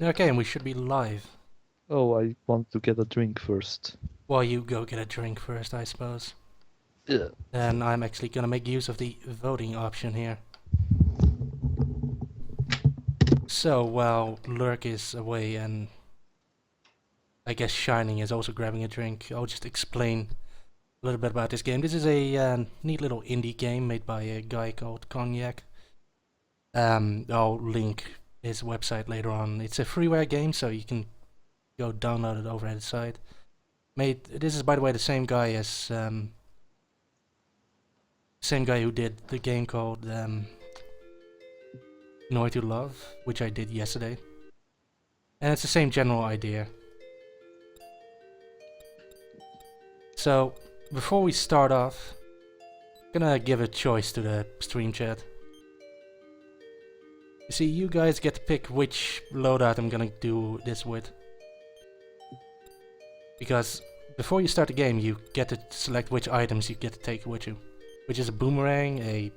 Okay, and we should be live. Oh, I want to get a drink first. Well, you go get a drink first, I suppose. Yeah. Then I'm actually gonna make use of the voting option here. So, while Lurk is away and I guess Shining is also grabbing a drink, I'll just explain a little bit about this game. This is a neat little indie game made by a guy called Konjak. I'll link his website later on. It's a freeware game, so you can go download it over at his site. This is, by the way, the same guy as same guy who did the game called Know to Love, which I did yesterday. And it's the same general idea. So, before we start off, I'm gonna give a choice to the stream chat. You see, you guys get to pick which loadout I'm gonna do this with. Because before you start the game, you get to select which items you get to take with you. Which is a boomerang, a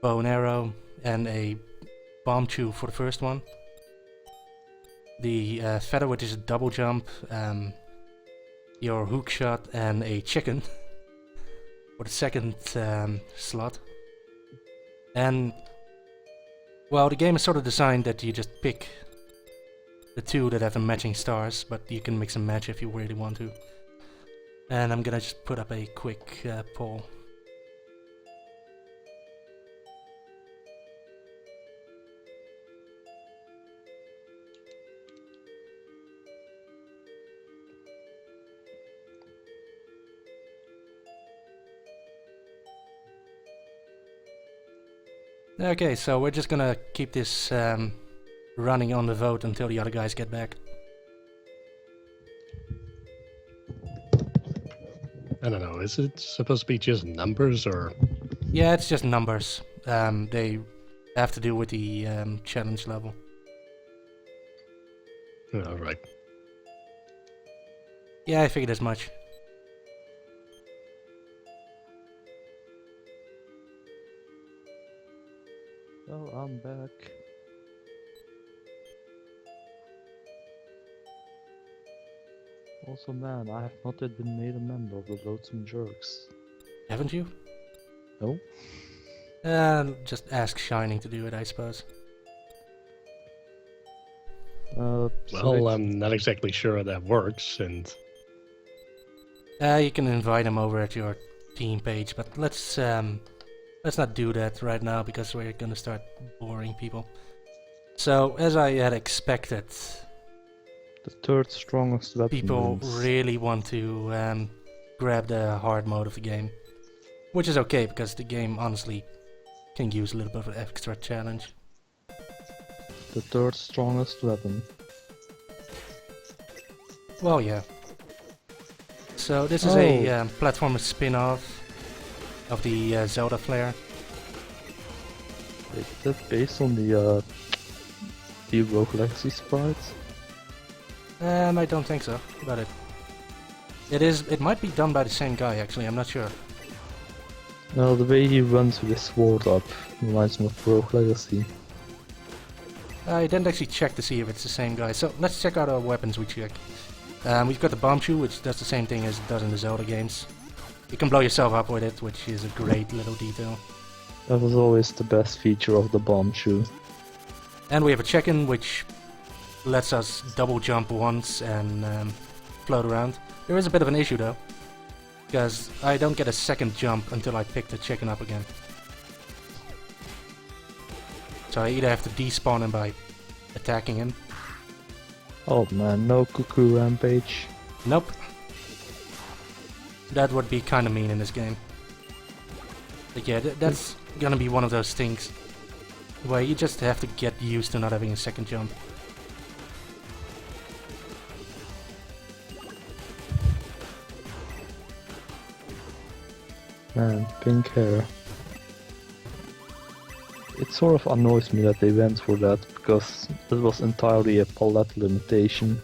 bow and arrow, and a bomb chew for the first one. The feather, which is a double jump, your hook shot, and a chicken for the second slot. And well, the game is sort of designed that you just pick the two that have the matching stars, but you can mix and match if you really want to. And I'm gonna just put up a quick poll. Okay, so we're just gonna keep this running on the vote until the other guys get back. I don't know, is it supposed to be just numbers or? Yeah, it's just numbers. They have to do with the challenge level. Oh, right. Yeah, I figured as much. Oh, I'm back. Also, man, I have not yet been made a member of the Loathsome Jerks. Haven't you? No? Just ask Shining to do it, I suppose. Well, I'm not exactly sure how that works, and You can invite him over at your team page, but let's not do that right now because we're gonna start boring people. So, as I had expected, the third strongest weapon people wins. really want to grab the hard mode of the game. Which is okay, because the game honestly can use a little bit of an extra challenge. The third strongest weapon. Well, yeah. So this is a platformer spin-off of the Zelda Flare. Is that based on the Rogue Legacy sprites? I don't think so, but it might be done by the same guy actually, I'm not sure. No, the way he runs with his sword up reminds me of Rogue Legacy. I didn't actually check to see if it's the same guy, so let's check out our weapons we check. We've got the bomb chew, which does the same thing as it does in the Zelda games. You can blow yourself up with it, which is a great little detail. That was always the best feature of the bomb chew. And we have a check-in, which lets us double jump once and float around. There is a bit of an issue though, because I don't get a second jump until I pick the chicken up again. So I either have to despawn him by attacking him. Oh man, no cuckoo rampage. Nope. That would be kinda mean in this game. But yeah, that's gonna be one of those things where you just have to get used to not having a second jump. Man, pink hair. It sort of annoys me that they went for that, because it was entirely a palette limitation.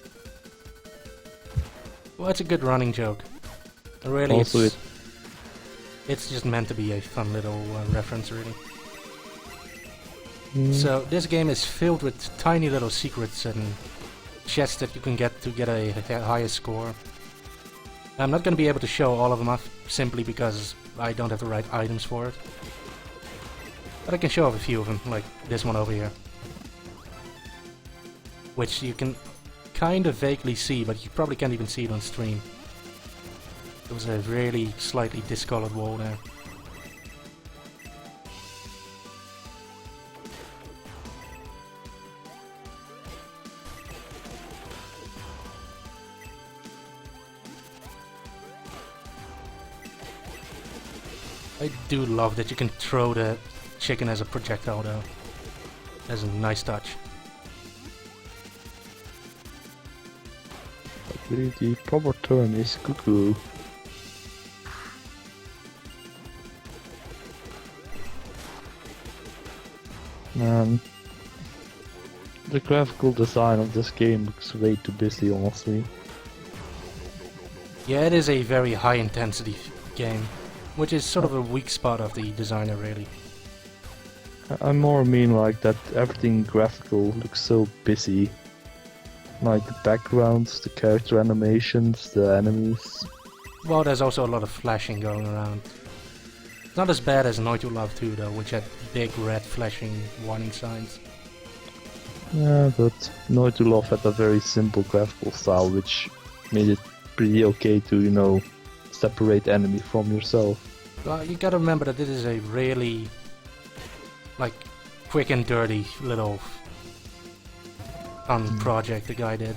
Well, it's a good running joke. Really, Also it's just meant to be a fun little reference, really. So this game is filled with tiny little secrets and chests that you can get to get a higher score. I'm not going to be able to show all of them off simply because I don't have the right items for it. But I can show off a few of them, like this one over here. Which you can kind of vaguely see, but you probably can't even see it on stream. There was a really slightly discolored wall there. I do love that you can throw the chicken as a projectile though. That's a nice touch. I believe the proper term is cuckoo. Man, the graphical design of this game looks way too busy, honestly. Yeah, it is a very high intensity game, which is sort of a weak spot of the designer really. I more mean like that everything graphical looks so busy. Like the backgrounds, the character animations, the enemies. Well, there's also a lot of flashing going around. It's not as bad as Noid You Love 2 though, which had big red flashing warning signs. Yeah, but No to Love had a very simple graphical style, which made it pretty okay to, you know, separate the enemy from yourself. Well, you gotta remember that this is a really, like, quick and dirty little fun project the guy did.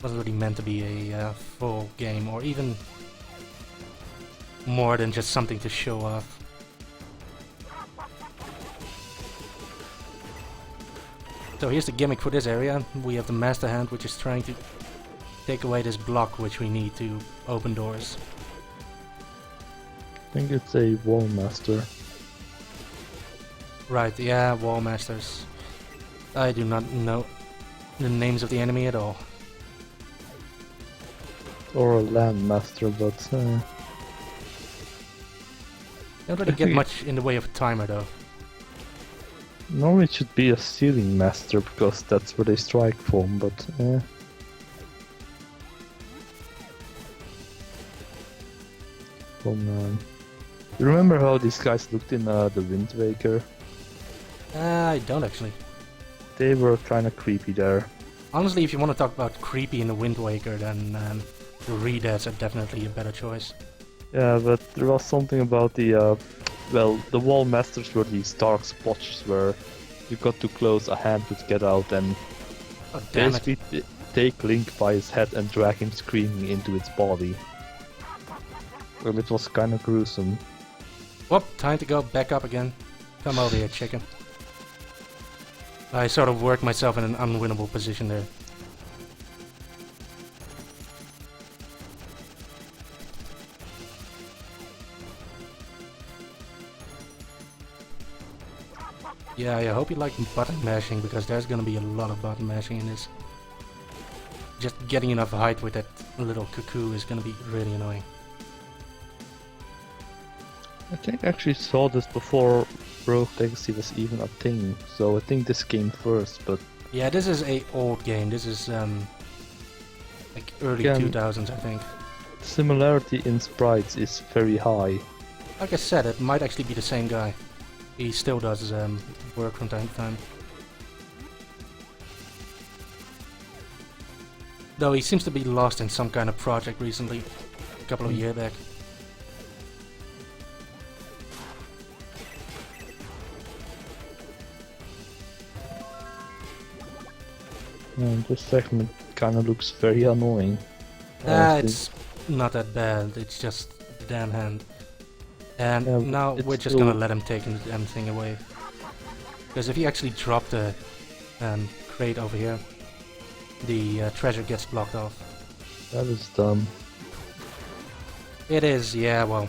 Wasn't really meant to be a full game, or even more than just something to show off. So here's the gimmick for this area. We have the Master Hand, which is trying to take away this block which we need to open doors. I think it's a Wall Master. Right, yeah, Wall Masters. I do not know the names of the enemy at all. Or a Land Master, but Don't really get much in the way of a timer though. normally it should be a Ceiling Master, because that's where they strike from, but you remember how these guys looked in the Wind Waker? I don't actually. They were kinda creepy there. Honestly, if you want to talk about creepy in the Wind Waker, then the Redads are definitely a better choice. Yeah, but there was something about the, the Wall Masters were these dark spots where you got too close, a hand would get out and Oh, damn it. basically take Link by his head and drag him screaming into its body. Well, it was kinda gruesome. Whoop, time to go back up again. Come over here, chicken. I sort of worked myself in an unwinnable position there. Yeah, I hope you like button mashing, because there's gonna be a lot of button mashing in this. Just getting enough height with that little cuckoo is gonna be really annoying. I think I actually saw this before Rogue Legacy was even a thing, so I think this came first, but Yeah, this is a old game. This is like early Yeah, 2000s, I think. similarity in sprites is very high. Like I said, it might actually be the same guy. He still does work from time to time. Though he seems to be lost in some kind of project recently, a couple of years back. And this segment kinda looks very annoying. honestly. It's not that bad, it's just the damn hand. And Yeah, now it's we're just still- gonna let him take the damn thing away. Because if he actually dropped the crate over here, the treasure gets blocked off. That is dumb. It is, yeah, well.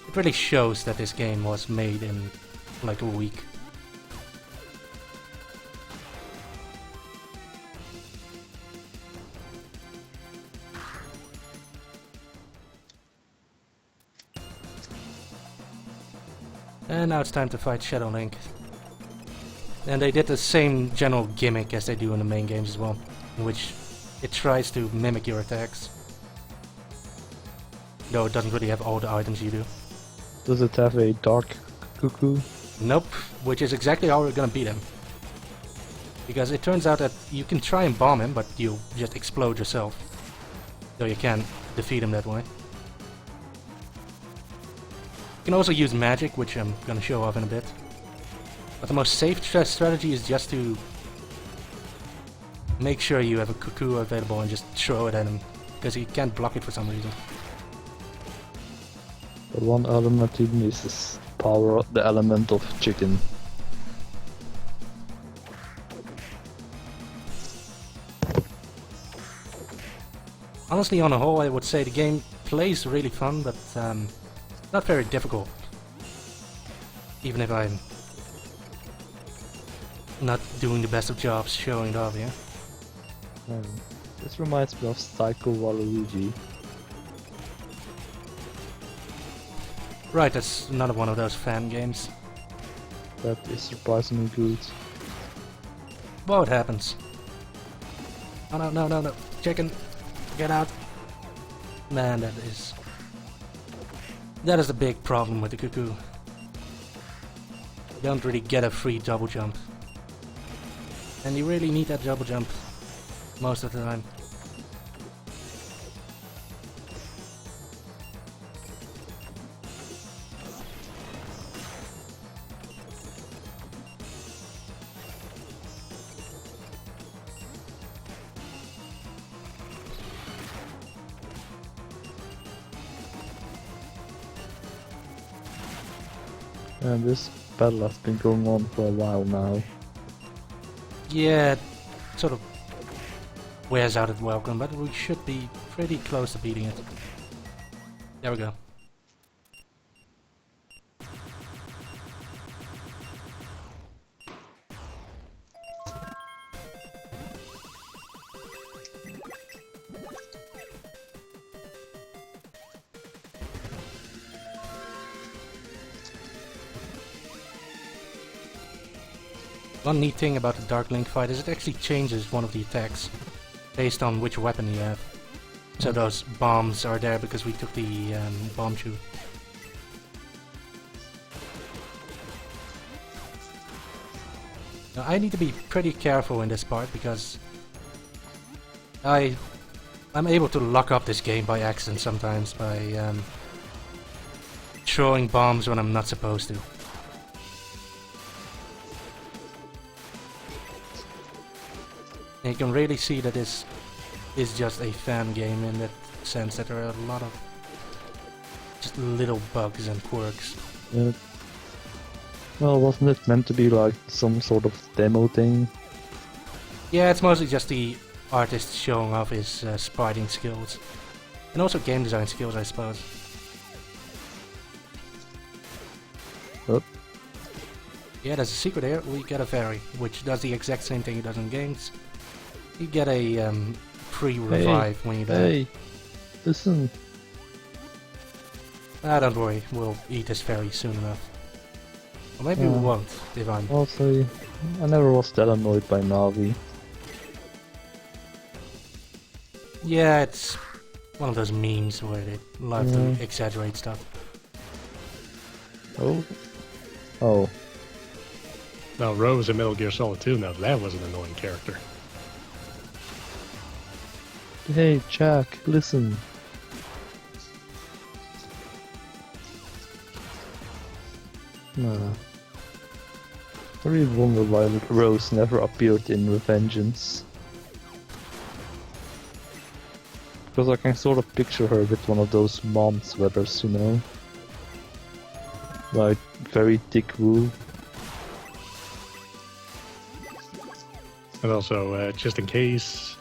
It really shows that this game was made in like a week. And now it's time to fight Shadow Link. and they did the same general gimmick as they do in the main games as well, in which it tries to mimic your attacks. Though it doesn't really have all the items you do. Does it have a dark cuckoo? Nope, which is exactly how we're gonna beat him. Because it turns out that you can try and bomb him, but you just explode yourself. So you can't defeat him that way. You can also use magic, which I'm gonna show off in a bit. But the most safe strategy is just to make sure you have a cuckoo available and just throw it at him, because he can't block it for some reason. The one element he misses. Power the element of chicken. Honestly, on the whole, I would say the game plays really fun, but not very difficult. Even if I'm not doing the best of jobs showing it off here. This reminds me of Psycho Waluigi. Right, that's another one of those fan games. That is surprisingly good. Well, it happens. Oh no, no, no, no. Chicken, get out. Man, that is the big problem with the cuckoo. You don't really get a free double jump. And you really need that double jump most of the time. And this battle has been going on for a while now. Yeah, it sort of wears out its welcome, but we should be pretty close to beating it. There we go. One neat thing about the Dark Link fight is it actually changes one of the attacks based on which weapon you have. So those bombs are there because we took the bomb tube. Now I need to be pretty careful in this part because I'm able to lock up this game by accident sometimes by throwing bombs when I'm not supposed to. And you can really see that this is just a fan game in that sense that there are a lot of just little bugs and quirks. Yeah. Well, wasn't it meant to be like some sort of demo thing? Yeah, it's mostly just the artist showing off his spriting skills. And also game design skills, I suppose. Oh. Yeah, there's a secret here. We get a fairy, which does the exact same thing it does in games. You get a pre-revive when you die. Hey, listen. Ah, don't worry, we'll eat this fairy soon enough. Or maybe we won't, if I'm... Also, I never was that annoyed by Navi. Yeah, it's one of those memes where they love to exaggerate stuff. Oh. Oh. Now, Rose in Metal Gear Solid 2, now that was an annoying character. Hey, Jack, listen. Nah. I really wonder why Rose never appeared in Revengeance. Because I can sort of picture her with one of those mom sweaters, you know? Like, very thick wool. And also, just in case...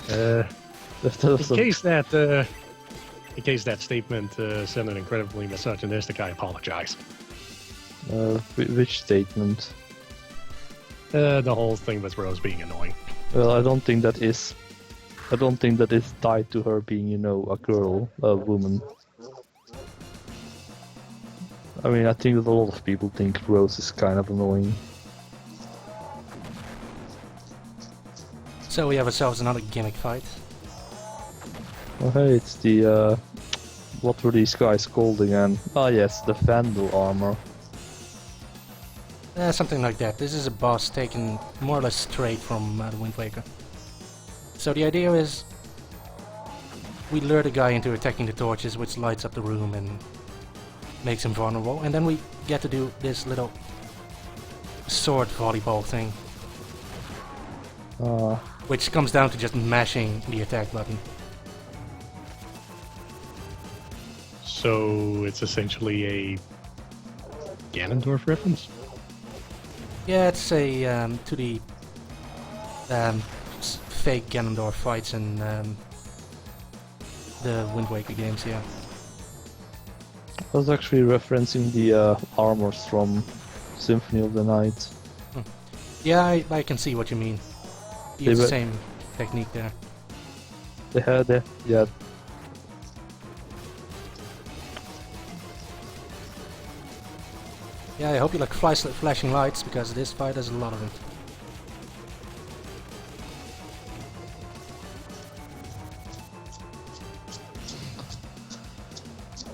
in case that statement sounded incredibly misogynistic, I apologize. Which statement? The whole thing with Rose being annoying. Well, I don't think that is tied to her being, you know, a girl, a woman. I mean, I think that a lot of people think Rose is kind of annoying. So we have ourselves another gimmick fight. Oh hey, it's the what were these guys called again? Ah yes, the Vandal armor. Something like that. This is a boss taken more or less straight from the Wind Waker. So the idea is we lure the guy into attacking the torches, which lights up the room and makes him vulnerable, and then we get to do this little sword volleyball thing, which comes down to just mashing the attack button. So it's essentially a Ganondorf reference? Yeah, it's a to the fake Ganondorf fights in the Wind Waker games, yeah. I was actually referencing the armors from Symphony of the Night. Yeah, I can see what you mean. Use the same technique there. They had it, yeah. Yeah, I hope you like flashing lights, because this fight has a lot of it.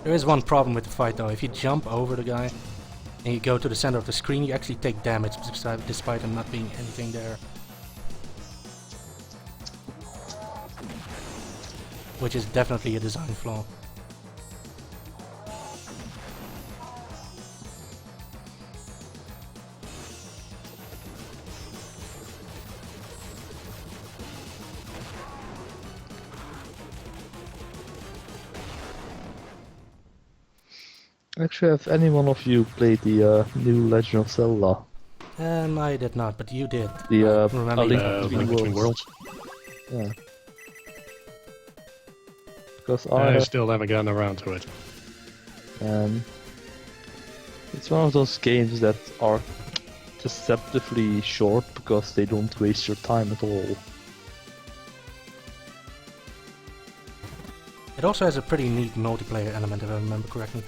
There is one problem with the fight though. If you jump over the guy and you go to the center of the screen, you actually take damage despite him not being anything there. Which is definitely a design flaw. Actually, have any one of you played the new Legend of Zelda? I did not, but you did. The remember A Link Link Between Worlds. Yeah. Because I still haven't gotten around to it. It's one of those games that are deceptively short because they don't waste your time at all. It also has a pretty neat multiplayer element, if I remember correctly.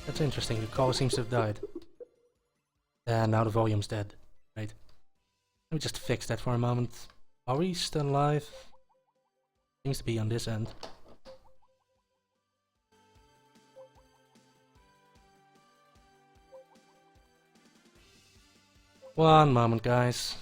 That's interesting, the call seems to have died. And now the volume's dead. Right. Let me just fix that for a moment. Are we still live? Seems to be on this end. One moment, guys.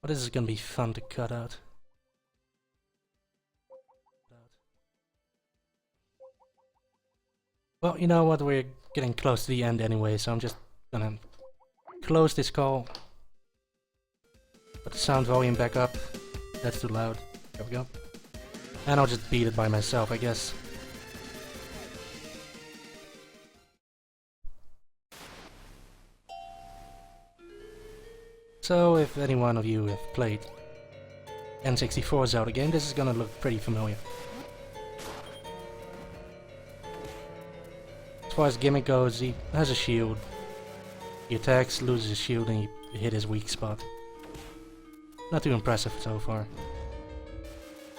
Oh, this is gonna be fun to cut out. Well, you know what, we're getting close to the end anyway, so I'm just gonna close this call. Put the sound volume back up. That's too loud. There we go. And I'll just beat it by myself, I guess. So, if any one of you have played N64 Zelda game, this is gonna look pretty familiar. As far as gimmick goes, he has a shield. He attacks, loses his shield, and he hit his weak spot. Not too impressive so far.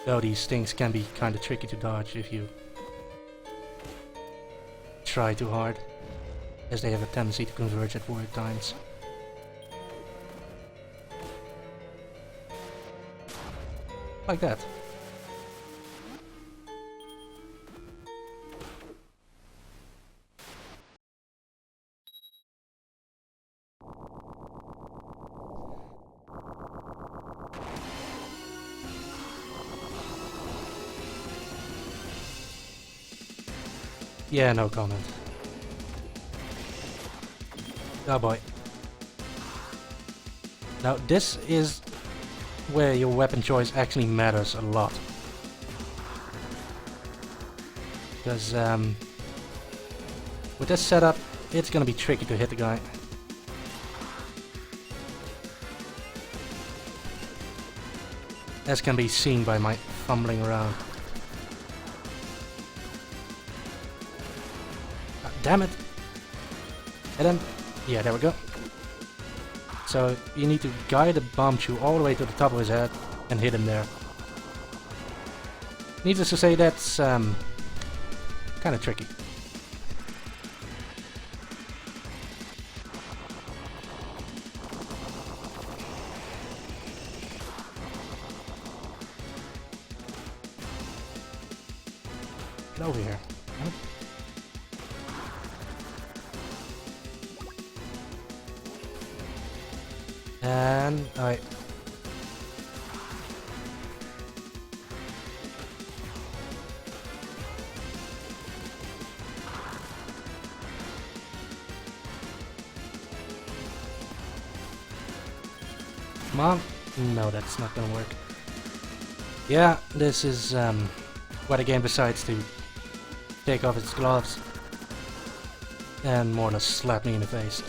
Though these things can be kinda tricky to dodge if you try too hard, as they have a tendency to converge at weird times. Like that. Yeah, no comment. Oh boy. Now this is where your weapon choice actually matters a lot. Because with this setup, it's gonna be tricky to hit the guy. as can be seen by my fumbling around. Ah, damn it! Hit him. Yeah, there we go. So you need to guide the bomb shoe all the way to the top of his head and hit him there. Needless to say, that's kind of tricky. Get over here. And alright. Come on. No, that's not gonna work. Yeah, this is where the game decides to take off its gloves and more or less slap me in the face.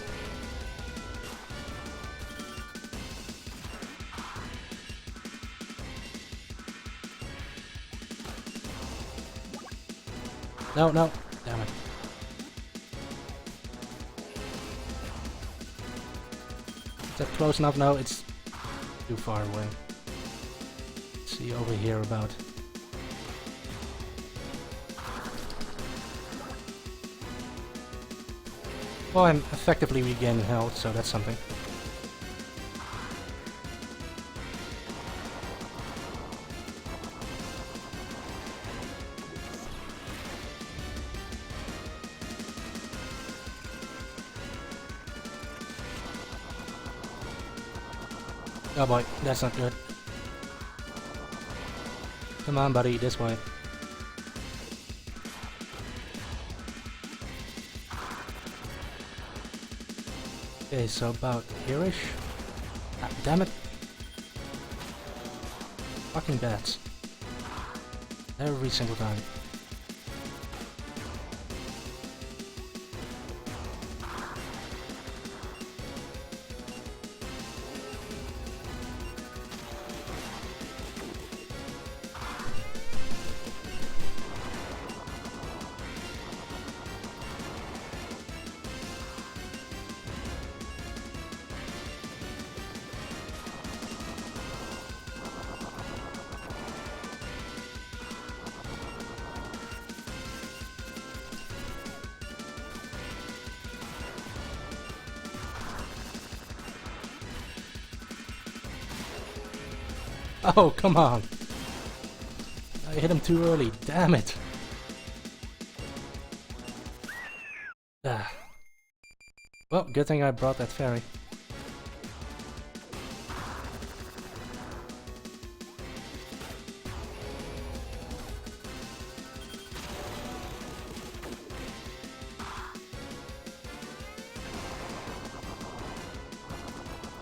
No, no, damn it. Is that close enough? No, it's too far away. Let's see over here about. Well, I'm effectively regaining health, so that's something. Oh boy, that's not good. Come on, buddy, this way. Okay, so about here-ish. Ah, damn it. Fucking bats. Every single time. Oh, come on! I hit him too early, damn it! Ah. Well, good thing I brought that fairy.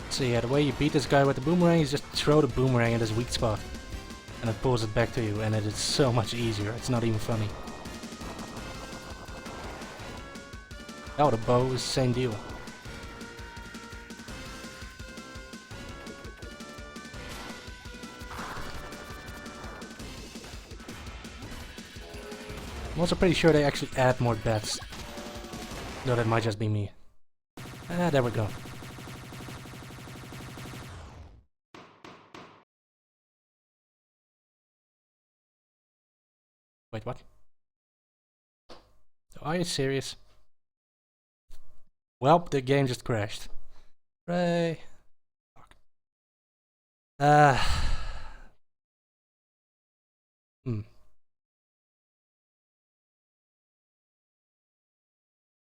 So yeah, the way you beat this guy with the boomerang is just throw the boomerang at his weak spot. And it pulls it back to you, and it is so much easier, it's not even funny. Oh, the bow is the same deal. I'm also pretty sure they actually add more bats. Though that might just be me. Ah, there we go. Wait, what? Are you serious? Well, the game just crashed. Hooray.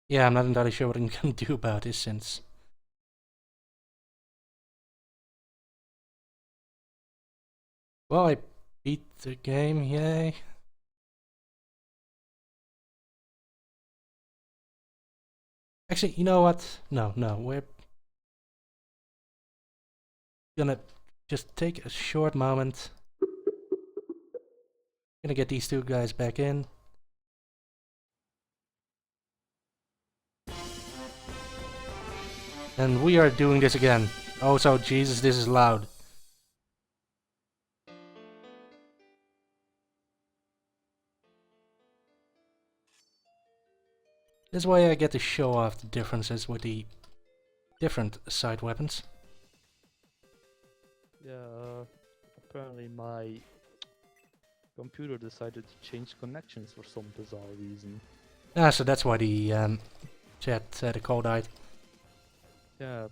Yeah, I'm not entirely sure what I'm gonna do about this since... Well, I beat the game, yay. Actually, you know what? No, we're gonna just take a short moment. Gonna get these two guys back in. And we are doing this again. Oh, so Jesus, this is loud. This way I get to show off the differences with the different side weapons. Yeah, apparently my computer decided to change connections for some bizarre reason. Ah, so that's why the the call died. Yeah, I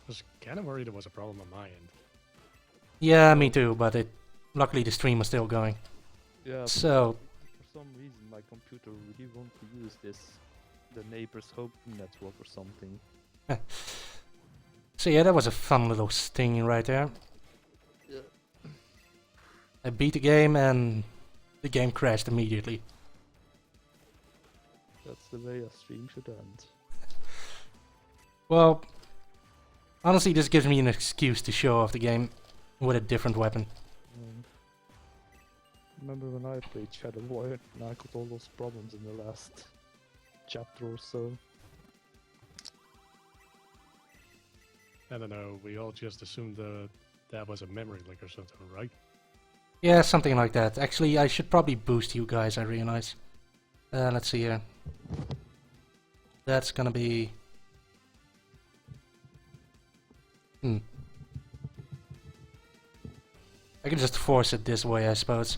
was kind of worried there was a problem on my end. Yeah, me too, but luckily the stream was still going. yeah. So, For some reason, my computer really wants to use the neighbor's home network or something. so yeah, that was a fun little sting right there. Yeah. I beat the game and the game crashed immediately. That's the way a stream should end. Well, honestly, this gives me an excuse to show off the game with a different weapon. Remember when I played Shadow Warrior and I got all those problems in the last chapter or so? I don't know, we all just assumed that was a memory leak or something, right? Yeah, something like that. Actually, I should probably boost you guys, I realize. Let's see here. That's gonna be... I can just force it this way, I suppose.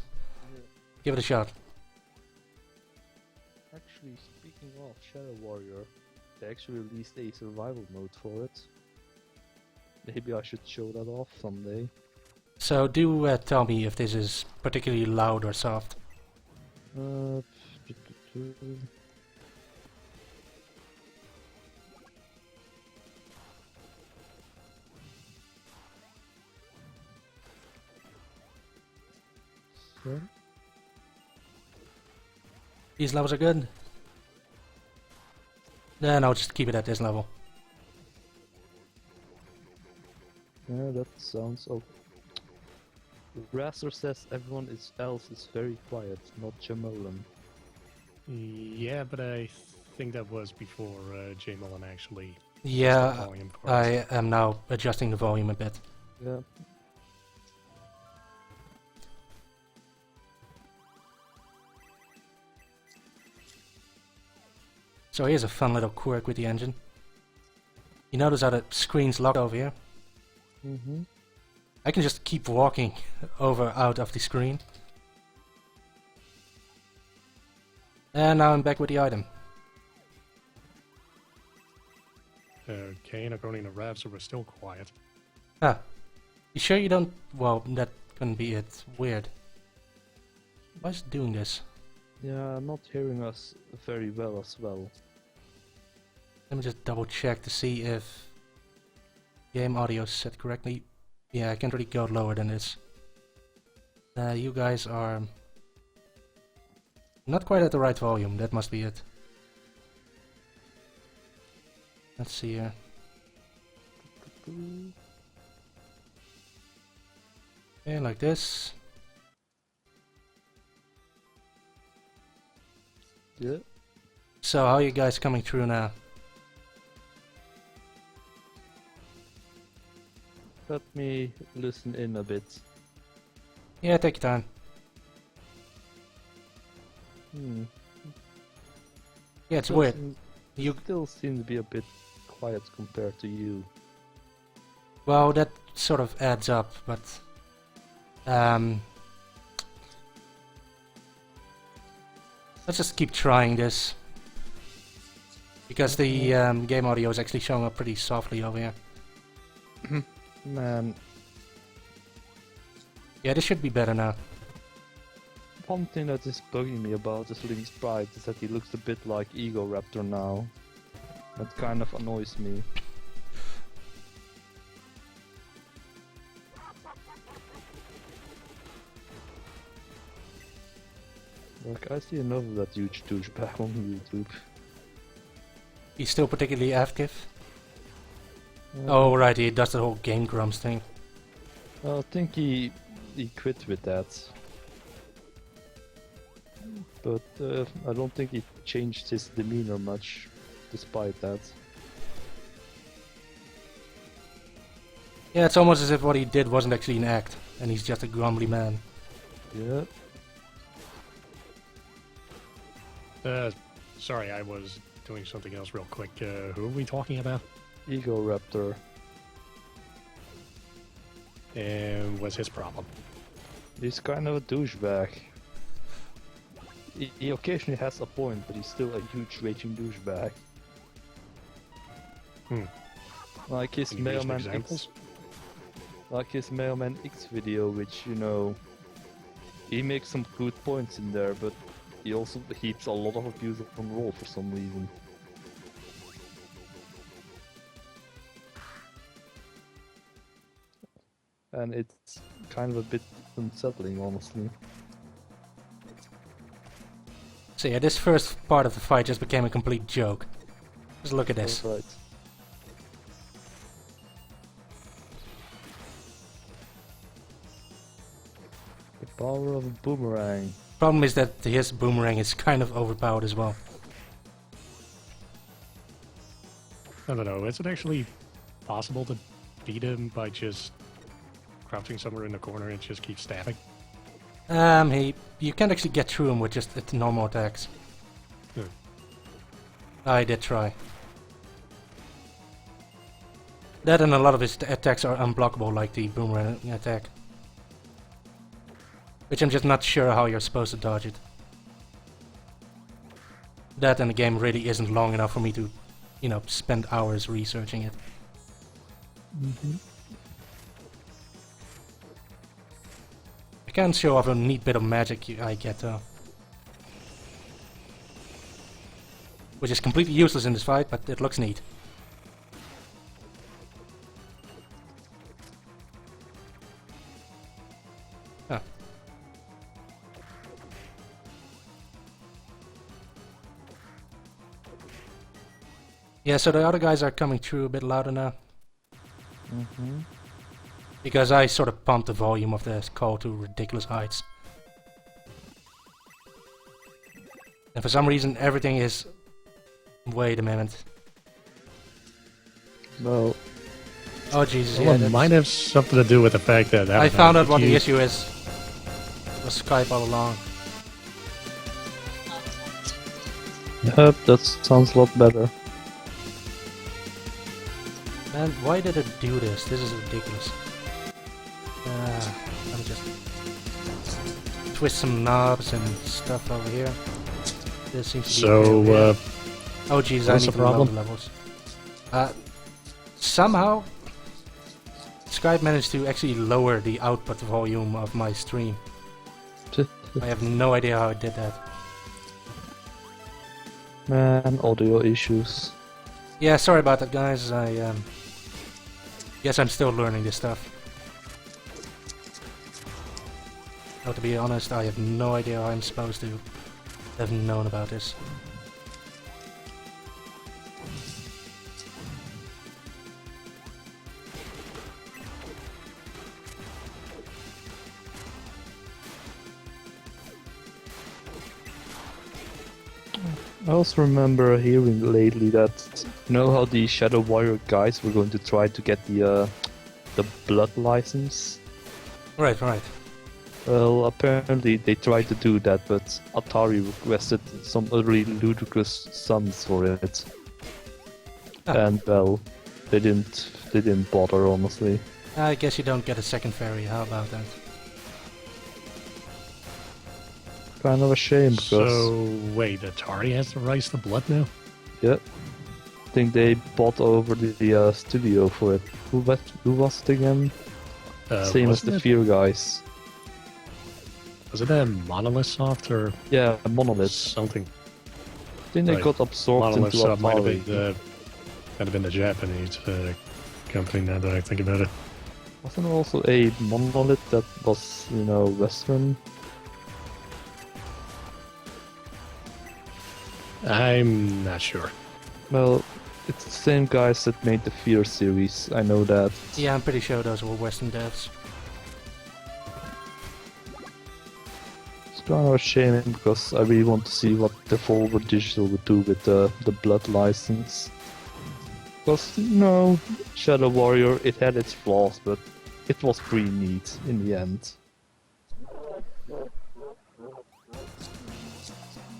Yeah. Give it a shot. Actually, speaking of Shadow Warrior, they actually released a survival mode for it. Maybe I should show that off someday. So do tell me if this is particularly loud or soft. So, These levels are good. Then I'll just keep it at this level. yeah, that sounds okay. Raster says everyone else is very quiet, not JMolen. Yeah, but I think that was before JMolen actually set the Yeah, volume for us. I am now adjusting the volume a bit. Yeah. So here's a fun little quirk with the engine. You notice how the screen's locked over here? Mm-hmm. I can just keep walking over out of the screen. And now I'm back with the item. Okay, and according to Rav, so we're still quiet. Ah, you sure you don't... Well, that couldn't be it. Weird. Why is it doing this? Yeah, not hearing us very well as well. Let me just double check to see if game audio is set correctly. Yeah, I can't really go lower than this. You guys are not quite at the right volume, that must be it. Let's see here. Okay, like this. Yeah. So how are you guys coming through now? Let me listen in a bit. Yeah, take your time. Yeah, it's weird. You still seem to be a bit quiet compared to you. Well, that sort of adds up, but let's just keep trying this because the game audio is actually showing up pretty softly over here. Man, Yeah, this should be better now. one thing that is bugging me about this Link's sprite is that he looks a bit like Ego Raptor now. That kind of annoys me. Like, I see enough of that huge douchebag on YouTube. He's still particularly active. Oh, right, he does the whole Game Grumps thing. I think he quit with that. But I don't think he changed his demeanor much, despite that. Yeah, it's almost as if what he did wasn't actually an act, and he's just a grumbly man. Yeah. Sorry, I was doing something else real quick. Who are we talking about? Ego Raptor. And what's his problem? He's kind of a douchebag. He occasionally has a point, but he's still a huge raging douchebag. Like his Can you use some Mailman examples? Like his Mailman X video, which, you know, he makes some good points in there, but he also heaps a lot of abuse on roll for some reason. And it's kind of a bit unsettling, honestly. So yeah, this first part of the fight just became a complete joke. Just look at this. Right. The power of a boomerang. Problem is that his boomerang is kind of overpowered as well. I don't know. Is it actually possible to beat him by just crouching somewhere in the corner and just keep stabbing? You can't actually get through him with just normal attacks. Hmm. I did try. That and a lot of his attacks are unblockable, like the boomerang attack. Which I'm just not sure how you're supposed to dodge it. That and the game really isn't long enough for me to, you know, spend hours researching it. I can show off a neat bit of magic I get though. Which is completely useless in this fight, but it looks neat. Huh. Yeah, so the other guys are coming through a bit louder now. Because I sort of pumped the volume of the call to ridiculous heights. And for some reason everything is... Wait a minute. Well, Oh Jesus, Well, yeah, it that's- might have something to do with the fact that I found out what the you- issue is. It was Skype all along. yep, that sounds a lot better. Man, why did it do this? This is ridiculous. Let me just twist some knobs and stuff over here. This seems to be So, okay, yeah. Oh jeez, I what's need the to lower problem? the levels. Somehow Skype managed to actually lower the output volume of my stream. I have no idea how it did that. Man, audio issues. Yeah, sorry about that guys, I guess I'm still learning this stuff. Now, to be honest, I have no idea how I'm supposed to have known about this. I also remember hearing lately that, you know how the Shadow Warrior guys were going to try to get the blood license? Right. Well, apparently they tried to do that, but Atari requested some really ludicrous sums for it. Ah. And well, they didn't bother, honestly. I guess you don't get a second fairy, how about that? Kind of a shame because So, wait, Atari has the rights to blood now? yeah, I think they bought over the studio for it. Who was it again? Same as the wasn't Fear guys. Was it a Monolith Soft or Yeah, Monolith. something? I think they Right. got absorbed Monolith into Soft might have Atari. been the Japanese company now that I think about it. Wasn't there also a Monolith that was, you know, Western? I'm not sure. Well, it's the same guys that made the Fear series, I know that. Yeah, I'm pretty sure those were Western devs. It's kind of a shame because I really want to see what the Devolver Digital would do with the blood license. Because, you know, Shadow Warrior, it had its flaws, but it was pretty neat in the end.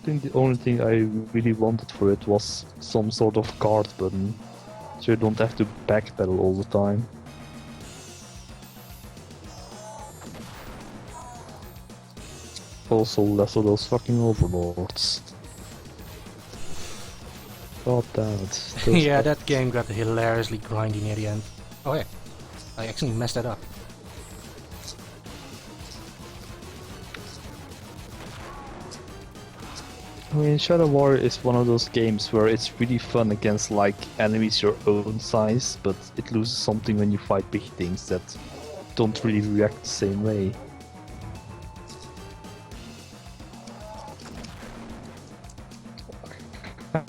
think the only thing I really wanted for it was some sort of guard button, so you don't have to backpedal all the time. Also, less of those fucking overlords. God damn it. Those Yeah, guys. that game got hilariously grindy near the end. Oh yeah, I actually messed that up. I mean, Shadow Warrior is one of those games where it's really fun against like enemies your own size, but it loses something when you fight big things that don't really react the same way.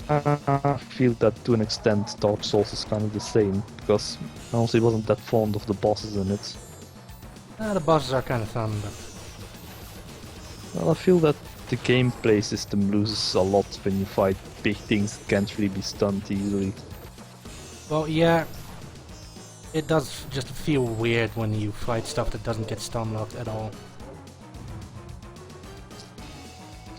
I feel that to an extent Dark Souls is kind of the same, because I honestly wasn't that fond of the bosses in it. The bosses are kind of fun, but Well, I feel that the gameplay system loses a lot when you fight big things that can't really be stunned easily. well, yeah, it does just feel weird when you fight stuff that doesn't get stun locked at all.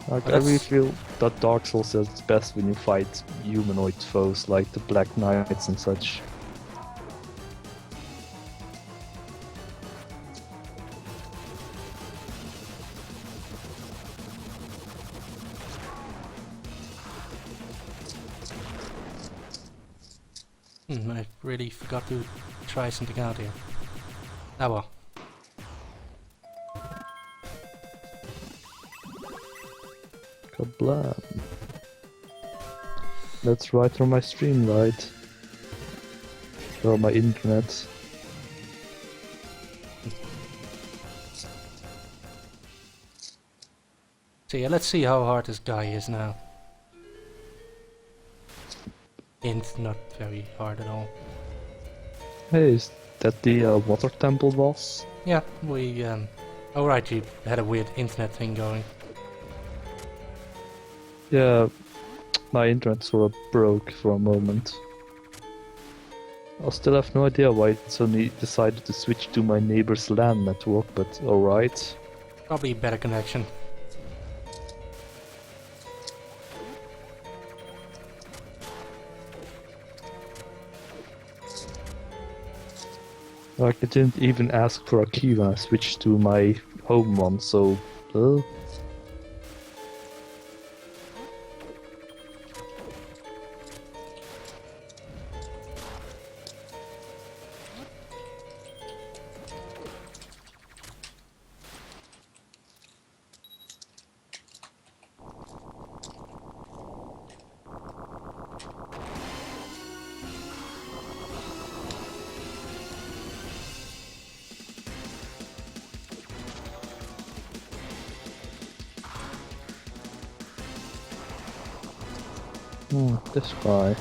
Like, But I really that's- feel that Dark Souls is best when you fight humanoid foes like the Black Knights and such. I really forgot to try something out here. Ah well. Kablam. That's right on my stream light. Or my internet. So yeah, let's see how hard this guy is now. Int, not very hard at all. Hey, is that the water temple boss? Yeah, we oh right, you had a weird internet thing going. Yeah, my internet sort of broke for a moment. I still have no idea why it suddenly decided to switch to my neighbor's LAN network, but alright. Probably a better connection. Like, I didn't even ask for a key when I switched to my home one, so... this guy.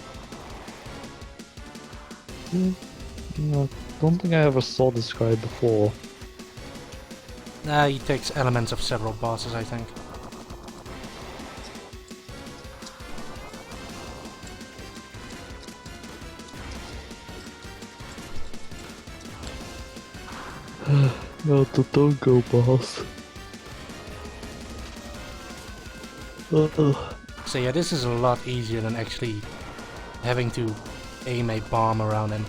No, don't think I ever saw this guy before. Nah, he takes elements of several bosses, I think. No, don't go, boss. So yeah, this is a lot easier than actually having to aim a bomb around him.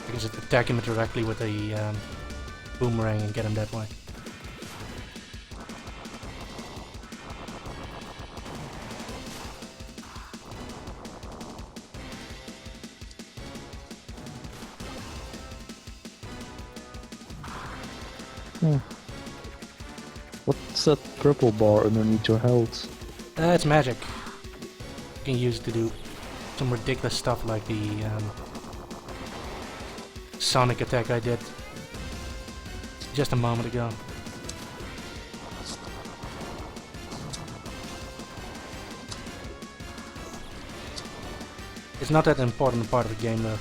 You can just attack him directly with a boomerang and get him that way. What's that purple bar underneath your health? It's magic. You can use it to do some ridiculous stuff like the sonic attack I did just a moment ago. It's not that important part of the game though.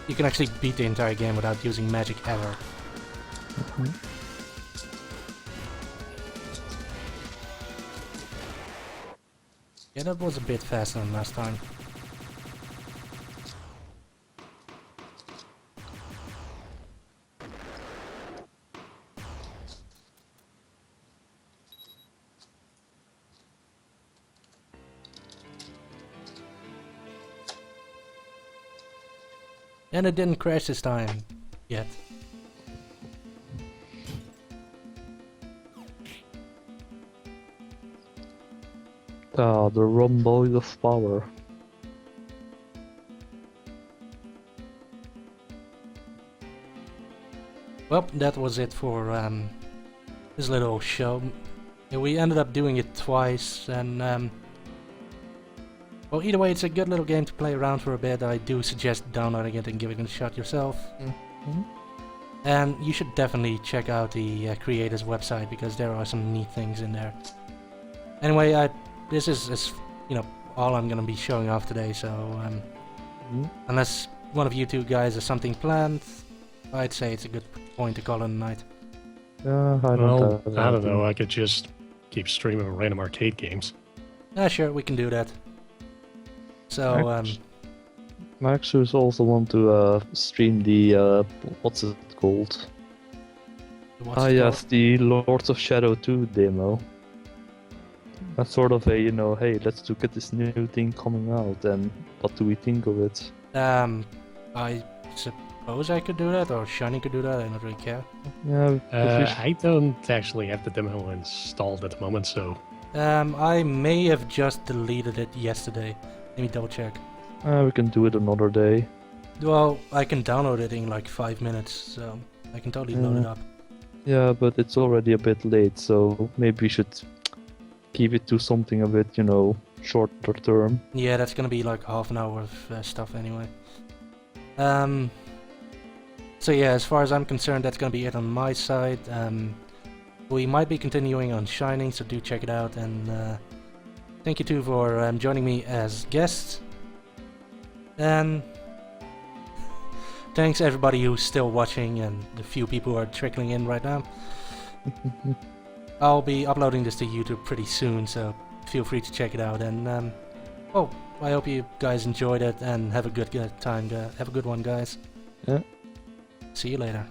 You can actually beat the entire game without using magic ever. Yeah, that was a bit faster than last time. And it didn't crash this time. Yet. Ah, the rhomboid of power. Well, that was it for this little show. Yeah, we ended up doing it twice, and well, either way, it's a good little game to play around for a bit. I do suggest downloading it and giving it a shot yourself. Mm-hmm. And you should definitely check out the creators' website because there are some neat things in there. Anyway, this is you know all I'm gonna be showing off today. So unless one of you two guys has something planned, I'd say it's a good point to call it a night. Yeah, I Well, don't I don't know. I could just keep streaming random arcade games. Yeah, sure, we can do that. So Max was also want to stream the what's it called? what's it Yes, the Lords of Shadow 2 demo. That's sort of a, hey, let's look at this new thing coming out and what do we think of it? called? I suppose I could do that, or Shiny could do that. I don't really care. Yeah, I don't actually have the demo installed at the moment, so I may have just deleted it yesterday. Let me double check. we can do it another day. Well, I can download it in like 5 minutes, so I can totally load it up. Yeah, but it's already a bit late, so maybe we should keep it to something a bit, shorter term. Yeah, that's gonna be like half an hour of stuff anyway. So yeah, as far as I'm concerned, that's gonna be it on my side. We might be continuing on Shining, so do check it out. And thank you too for joining me as guests. And thanks everybody who's still watching and the few people who are trickling in right now. I'll be uploading this to YouTube pretty soon, so feel free to check it out. And oh, I hope you guys enjoyed it and have a good time. Have a good one, guys. Yeah. See you later.